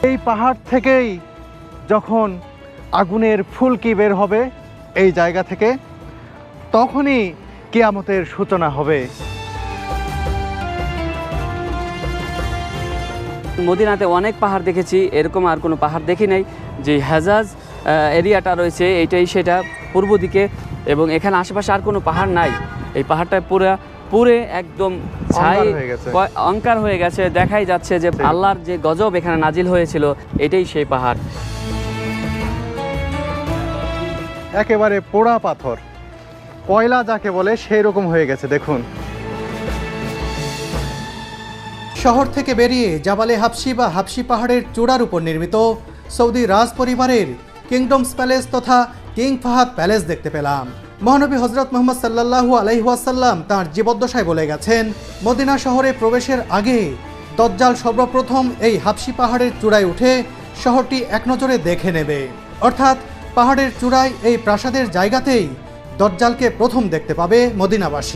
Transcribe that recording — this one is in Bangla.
এই পাহাড় থেকেই যখন আগুনের ফুলকি বের হবে এই জায়গা থেকে, তখনই কিয়ামতের সূচনা হবে। মদিনাতে অনেক পাহাড় দেখেছি, এরকম আর কোনো পাহাড় দেখি নাই। যে হেজাজ এরিয়াটা রয়েছে এইটাই সেটা পূর্ব দিকে, এবং এখানে আশেপাশে আর কোনো পাহাড় নাই। এই পাহাড়টা পুরে একদম অঙ্কার হয়ে গেছে। দেখাই যাচ্ছে যে আল্লাহর যে গজব এখানে নাজিল হয়েছিল, এটাই সেই পাহাড়। একেবারে পোড়া পাথর, কয়লা যাকে বলে সেই রকম হয়ে গেছে দেখুন। শহর থেকে বেরিয়ে জাবালে হাবশি বা হাবশি পাহাড়ের চূড়ার উপর নির্মিত সৌদি রাজ পরিবারের কিংডমস প্যালেস তথা কিং ফাহাদ প্যালেস দেখতে পেলাম। মহানবী হজরত মুহাম্মদ সাল্লাল্লাহু আলাইহি ওয়াসাল্লাম তাঁর জীবদ্দশায় বলে গেছেন, মদিনা শহরে প্রবেশের আগে দজ্জাল সর্বপ্রথম এই হাবশি পাহাড়ের চূড়ায় উঠে শহরটি এক নজরে দেখে নেবে। অর্থাৎ পাহাড়ের চূড়ায় এই প্রাসাদের জায়গাতেই দজ্জালকে প্রথম দেখতে পাবে মদিনাবাসী।